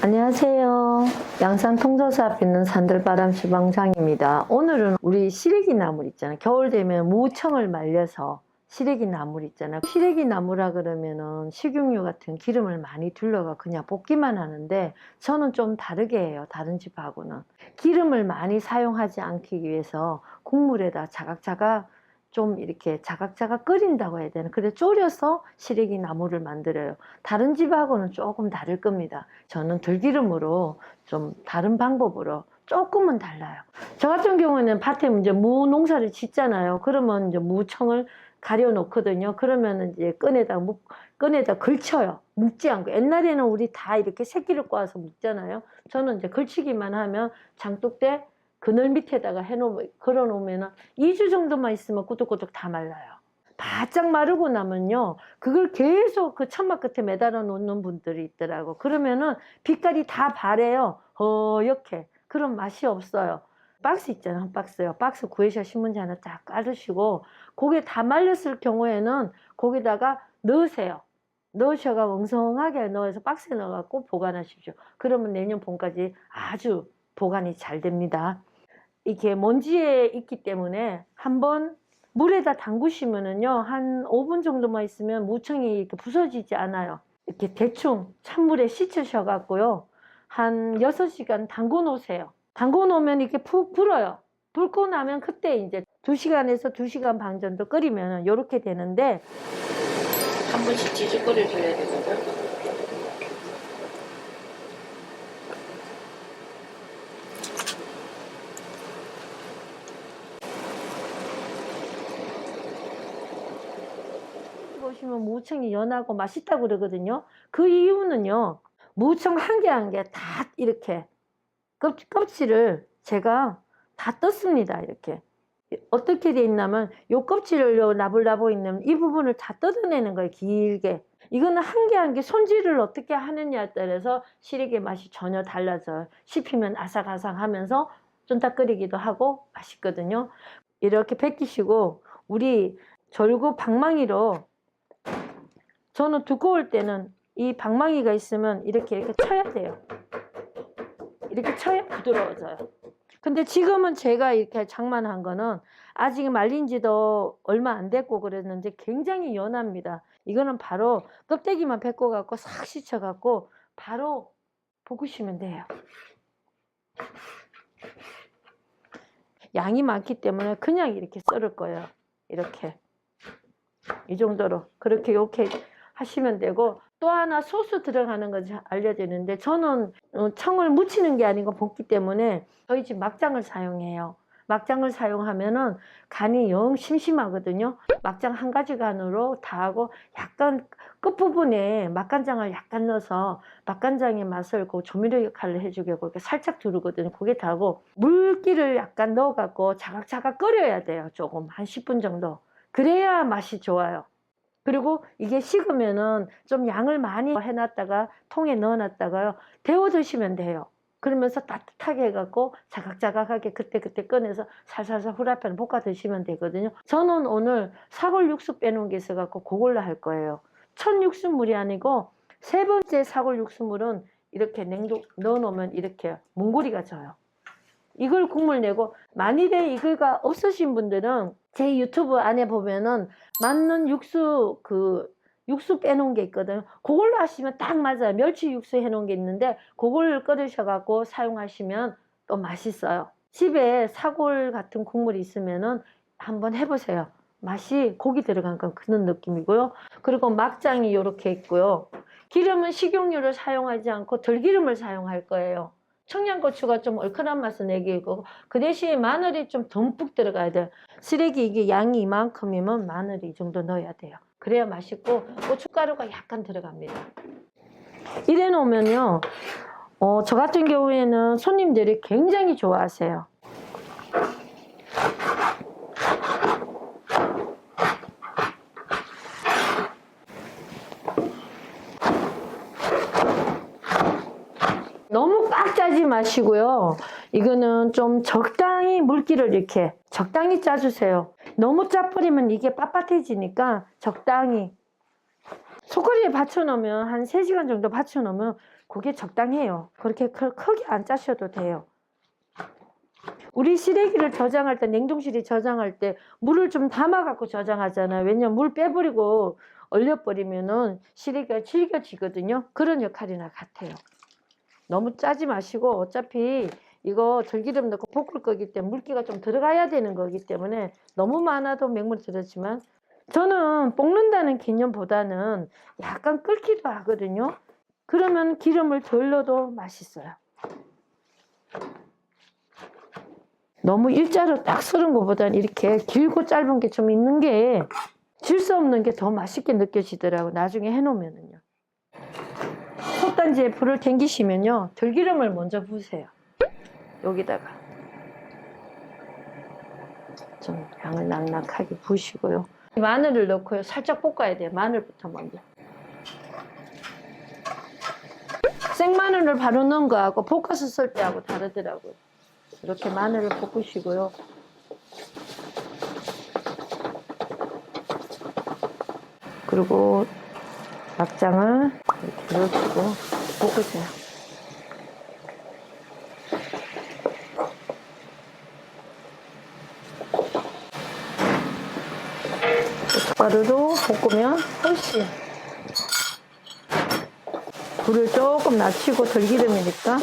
안녕하세요. 양산 통저수 앞에 있는 산들바람 주방장입니다. 오늘은 우리 시래기 나물 있잖아요. 겨울 되면 무청을 말려서 시래기 나물 있잖아요. 시래기 나물라 그러면은 식용유 같은 기름을 많이 둘러가 그냥 볶기만 하는데 저는 좀 다르게 해요. 다른 집하고는. 기름을 많이 사용하지 않기 위해서 국물에다 자각자각 좀 이렇게 자각자각 끓인다고 해야 되나? 그래 졸여서 시래기 나물을 만들어요. 다른 집하고는 조금 다를 겁니다. 저는 들기름으로 좀 다른 방법으로 조금은 달라요. 저 같은 경우는 밭에 이제 무 농사를 짓잖아요. 그러면 이제 무청을 가려 놓거든요. 그러면 이제 끈에다 걸쳐요. 묶지 않고. 옛날에는 우리 다 이렇게 새끼를 꼬아서 묶잖아요. 저는 이제 걸치기만 하면 장독대 그늘 밑에다가 걸어 놓으면 2주 정도만 있으면 꾸덕꾸덕 다 말라요. 바짝 마르고 나면요, 그걸 계속 그 천막 끝에 매달아 놓는 분들이 있더라고. 그러면은 빛깔이 다 바래요. 허옇게. 그럼 맛이 없어요. 박스 있잖아요. 한 박스요. 박스 구해서 신문지 하나 딱 깔으시고, 고게 다 말렸을 경우에는 거기다가 넣으세요. 넣으셔가 엉성하게 넣어서 박스에 넣어갖고 보관하십시오. 그러면 내년 봄까지 아주 보관이 잘 됩니다. 이게 먼지에 있기 때문에 한번 물에다 담그시면은요, 한 5분 정도만 있으면 무청이 이렇게 부서지지 않아요. 이렇게 대충 찬물에 씻으셔 갖고요, 한 6시간 담궈 놓으세요. 담궈 놓으면 이렇게 푹 불어요. 불고 나면 그때 이제 2시간에서 2시간 반 정도 끓이면 이렇게 되는데, 한 번씩 지지거려 줘야 되거든. 보시면 무청이 연하고 맛있다고 그러거든요. 그 이유는요, 무청 한 개 한 개 다 이렇게 껍질을 제가 다 떴습니다. 이렇게 어떻게 돼 있냐면 요 껍질을 요 나불나불 있는 이 부분을 다 뜯어내는 거예요. 길게. 이거는 한 개 한 개 손질을 어떻게 하느냐에 따라서 시래기 맛이 전혀 달라져요. 씹히면 아삭아삭하면서 쫀득거리기도 하고 맛있거든요. 이렇게 벗기시고 우리 절구 방망이로, 저는 두꺼울 때는 이 방망이가 있으면 이렇게 쳐야 돼요. 이렇게 쳐야 부드러워져요. 근데 지금은 제가 이렇게 장만한 거는 아직 말린 지도 얼마 안 됐고 그랬는데 굉장히 연합니다. 이거는 바로 껍데기만 벗고 갖고 싹 씻어 갖고 바로 볶으시면 돼요. 양이 많기 때문에 그냥 이렇게 썰을 거예요. 이렇게 이 정도로 그렇게 이렇게 하시면 되고, 또 하나 소스 들어가는 거 알려드리는데, 저는 청을 무치는 게 아니고 볶기 때문에 저희 집 막장을 사용해요. 막장을 사용하면은 간이 영 심심하거든요. 막장 한 가지 간으로 다 하고 약간 끝부분에 맛간장을 약간 넣어서 맛간장의 맛을 그 조미료 역할을 해주게 이렇게 살짝 두르거든요. 그게 다고 물기를 약간 넣어갖고 자각자각 끓여야 돼요. 조금 한 10분 정도. 그래야 맛이 좋아요. 그리고 이게 식으면은 좀 양을 많이 해놨다가 통에 넣어놨다가요, 데워 드시면 돼요. 그러면서 따뜻하게 해갖고 자각자각하게 그때그때 꺼내서 살살살 후라이팬에 볶아 드시면 되거든요. 저는 오늘 사골 육수 빼놓은 게 있어갖고 그걸로 할 거예요. 첫 육수물이 아니고 세 번째 사골 육수물은 이렇게 냉동 넣어놓으면 이렇게 뭉구리가 져요. 이걸 국물 내고, 만일에 이거가 없으신 분들은 제 유튜브 안에 보면은 맞는 육수 육수 빼놓은 게 있거든요. 그걸로 하시면 딱 맞아요. 멸치 육수 해놓은 게 있는데 그걸 끓이셔 갖고 사용하시면 또 맛있어요. 집에 사골 같은 국물이 있으면은 한번 해보세요. 맛이 고기 들어간 건 그런 느낌이고요. 그리고 막장이 이렇게 있고요. 기름은 식용유를 사용하지 않고 들기름을 사용할 거예요. 청양고추가 좀 얼큰한 맛을 내기 위해서, 그 대신 마늘이 좀 듬뿍 들어가야 돼요. 시래기 이게 양이 이만큼이면 마늘이 이 정도 넣어야 돼요. 그래야 맛있고, 고춧가루가 약간 들어갑니다. 이래 놓으면요, 저 같은 경우에는 손님들이 굉장히 좋아하세요. 너무 꽉 짜지 마시고요. 이거는 좀 적당히 물기를 이렇게 적당히 짜주세요. 너무 짜버리면 이게 빳빳해지니까 적당히. 소쿠리에 받쳐놓으면 한 3시간 정도 받쳐놓으면 그게 적당해요. 그렇게 크게 안 짜셔도 돼요. 우리 시래기를 저장할 때, 냉동실에 저장할 때 물을 좀 담아 갖고 저장하잖아요. 왜냐면 물 빼버리고 얼려버리면은 시래기가 질겨지거든요. 그런 역할이나 같아요. 너무 짜지 마시고, 어차피 이거 들기름 넣고 볶을 거기 때문에 물기가 좀 들어가야 되는 거기 때문에 너무 많아도 맹물 들었지만, 저는 볶는다는 개념보다는 약간 끓기도 하거든요. 그러면 기름을 덜 넣어도 맛있어요. 너무 일자로 딱 썰은 것보다는 이렇게 길고 짧은 게 좀 있는 게, 질수 없는 게 더 맛있게 느껴지더라고, 나중에 해놓으면은요. 솥단지에 불을 땡기시면요, 들기름을 먼저 부으세요. 여기다가 좀 양을 낭낭하게 부으시고요. 마늘을 넣고요, 살짝 볶아야 돼요. 마늘부터 먼저. 생마늘을 바로 넣은 거하고 볶아서 쓸 때하고 다르더라고요. 이렇게 마늘을 볶으시고요. 그리고 막장을 이렇게 넣어주고 볶으세요. 고춧가루로 볶으면 훨씬, 불을 조금 낮추고 들기름이니까.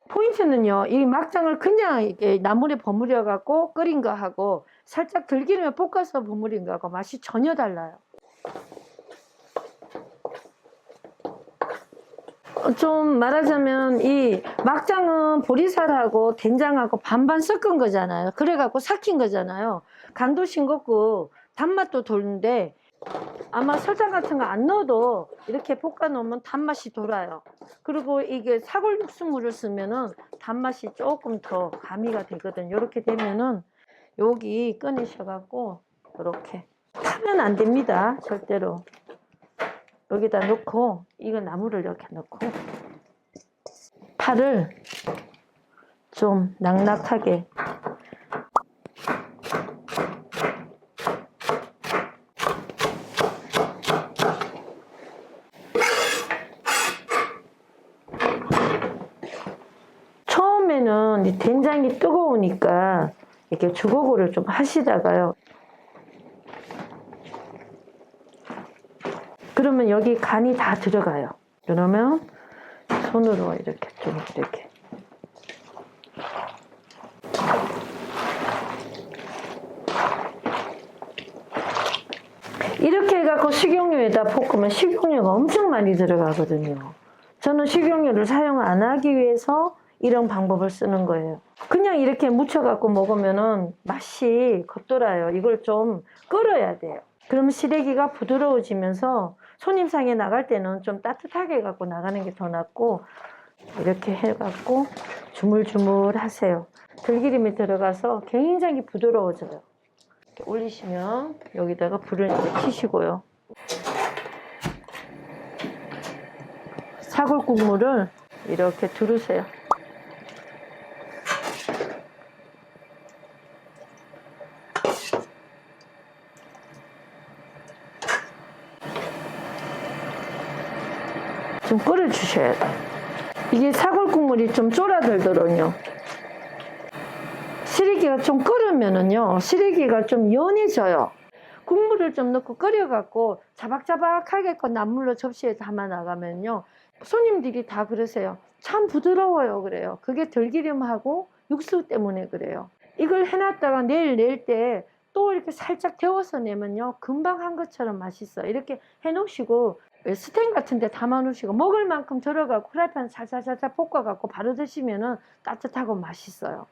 포인트는요, 이 막장을 그냥 이렇게 나물에 버무려 갖고 끓인 거하고 살짝 들기름에 볶아서 버무린 거하고 맛이 전혀 달라요. 좀 말하자면 이 막장은 보리살하고 된장하고 반반 섞은 거잖아요. 그래갖고 삭힌 거잖아요. 간도 싱겁고 단맛도 도는데, 아마 설탕 같은 거 안 넣어도 이렇게 볶아 놓으면 단맛이 돌아요. 그리고 이게 사골 육수물을 쓰면은 단맛이 조금 더 가미가 되거든요. 이렇게 되면은 여기 꺼내셔갖고 이렇게 타면 안 됩니다. 절대로. 여기다 넣고, 이거 나물을 이렇게 넣고, 파를 좀 낭낙하게 처음에는 이 된장이 뜨거우니까 이렇게 주걱으로 좀 하시다가요, 그러면 여기 간이 다 들어가요. 그러면 손으로 이렇게 좀 이렇게 해갖고 식용유에다 볶으면 식용유가 엄청 많이 들어가거든요. 저는 식용유를 사용 안 하기 위해서 이런 방법을 쓰는 거예요. 그냥 이렇게 묻혀갖고 먹으면은 맛이 겉돌아요. 이걸 좀 끓여야 돼요. 그러면 시래기가 부드러워지면서 손님상에 나갈 때는 좀 따뜻하게 갖고 나가는 게 더 낫고, 이렇게 해갖고 주물주물 하세요. 들기름이 들어가서 굉장히 부드러워져요. 이렇게 올리시면 여기다가 불을 이제 켜시고요. 사골 국물을 이렇게 두르세요. 좀 끓여주셔야 돼요. 이게 사골 국물이 좀 쫄아들더군요. 시래기가 좀 끓으면은요, 시래기가 좀 연해져요. 국물을 좀 넣고 끓여갖고 자박자박하게 나물로 접시에 담아 나가면요, 손님들이 다 그러세요. 참 부드러워요. 그래요. 그게 들기름하고 육수 때문에 그래요. 이걸 해놨다가 내일 낼 때 또 이렇게 살짝 데워서 내면요, 금방 한 것처럼 맛있어요. 이렇게 해놓으시고 스텐 같은 데 담아 놓으시고 먹을 만큼 들어가고 프라이팬 살살살살 볶아갖고 바로 드시면은 따뜻하고 맛있어요.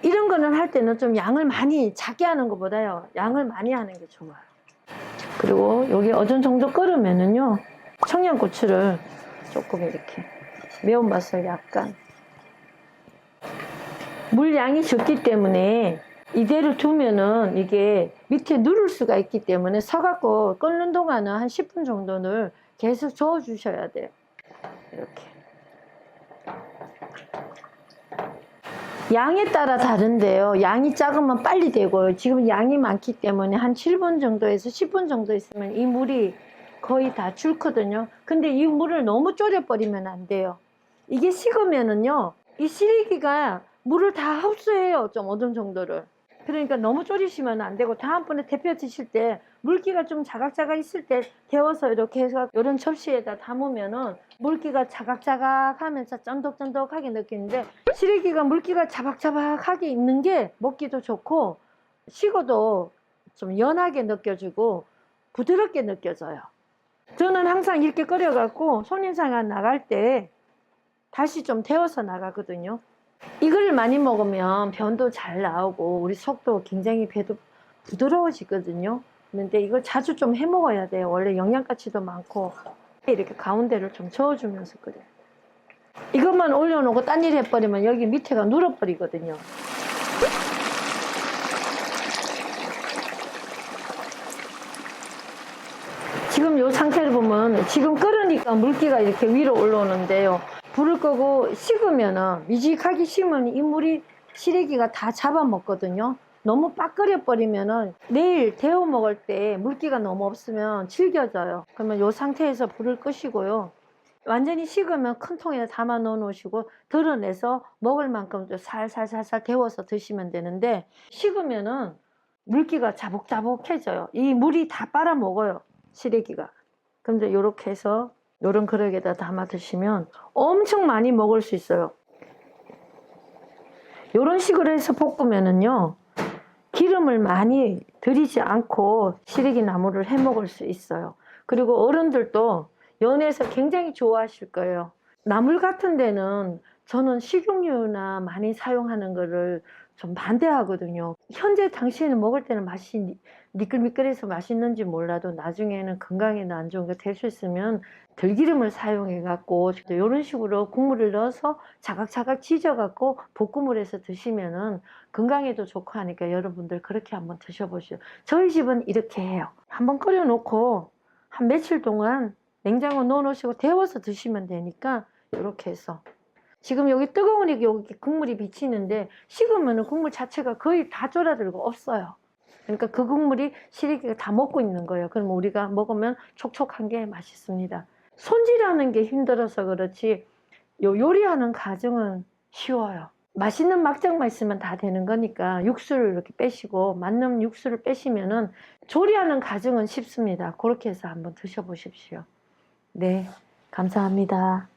이런 거는 할 때는 좀 양을 많이 작게 하는 것보다요, 양을 많이 하는 게 좋아요. 그리고 여기 어느 정도 끓으면은요, 청양고추를 조금 이렇게 매운맛을 약간, 물량이 적기 때문에 이대로 두면은 이게 밑에 누를 수가 있기 때문에 서갖고 끓는 동안은 한 10분 정도는 계속 저어 주셔야 돼요. 이렇게 양에 따라 다른데요. 양이 작으면 빨리 되고요. 지금 양이 많기 때문에 한 7분 정도에서 10분 정도 있으면 이 물이 거의 다 줄거든요. 근데 이 물을 너무 졸여버리면 안 돼요. 이게 식으면은요, 이 시래기가 물을 다 흡수해요. 좀 어느 정도를. 그러니까 너무 졸이시면 안 되고, 다음번에 데펴 드실 때 물기가 좀 자각자각 있을 때 데워서 이렇게 해서 이런 접시에다 담으면은 물기가 자각자각 하면서 쫀득쫀득하게 느끼는데, 시래기가 물기가 자박자박하게 있는 게 먹기도 좋고 식어도 좀 연하게 느껴지고 부드럽게 느껴져요. 저는 항상 이렇게 끓여갖고 손님상가 나갈 때 다시 좀 데워서 나가거든요. 이걸 많이 먹으면 변도 잘 나오고 우리 속도 굉장히 배도 부드러워지거든요. 그런데 이걸 자주 좀 해 먹어야 돼요. 원래 영양가치도 많고. 이렇게 가운데를 좀 저어주면서 끓여요. 이것만 올려놓고 딴 일 해버리면 여기 밑에가 눌어버리거든요. 지금 이 상태를 보면 지금 끓으니까 물기가 이렇게 위로 올라오는데요. 불을 끄고 식으면은 미지하게 식으면 이 물이 시래기가 다 잡아먹거든요. 너무 빡 끓여버리면은 내일 데워 먹을 때 물기가 너무 없으면 질겨져요. 그러면 이 상태에서 불을 끄시고요. 완전히 식으면 큰 통에 담아 넣어 놓으시고 덜어내서 먹을 만큼 살살살살 데워서 드시면 되는데, 식으면은 물기가 자복자복해져요. 이 물이 다 빨아먹어요, 시래기가. 근데 이렇게 해서 이런 그릇에다 담아 드시면 엄청 많이 먹을 수 있어요. 이런 식으로 해서 볶으면은요, 기름을 많이 들이지 않고 시래기 나물을 해 먹을 수 있어요. 그리고 어른들도 연해서 굉장히 좋아하실 거예요. 나물 같은 데는 저는 식용유나 많이 사용하는 거를 좀 반대하거든요. 현재 당시에는 먹을 때는 맛이 미끌미끌해서 맛있는지 몰라도 나중에는 건강에는 안 좋은 게 될 수 있으면 들기름을 사용해 갖고 이런 식으로 국물을 넣어서 자각자각 지져 갖고 볶음을 해서 드시면은 건강에도 좋고 하니까 여러분들 그렇게 한번 드셔보시죠. 저희 집은 이렇게 해요. 한번 끓여 놓고 한 며칠 동안 냉장고 넣어 놓으시고 데워서 드시면 되니까 이렇게 해서. 지금 여기 뜨거우니까 여기 국물이 비치는데 식으면 국물 자체가 거의 다 졸아들고 없어요. 그러니까 그 국물이 시래기가 다 먹고 있는 거예요. 그럼 우리가 먹으면 촉촉한 게 맛있습니다. 손질하는 게 힘들어서 그렇지 요리하는 과정은 쉬워요. 맛있는 막장만 있으면 다 되는 거니까 육수를 이렇게 빼시고 맞는 육수를 빼시면은 조리하는 과정은 쉽습니다. 그렇게 해서 한번 드셔보십시오. 네, 감사합니다.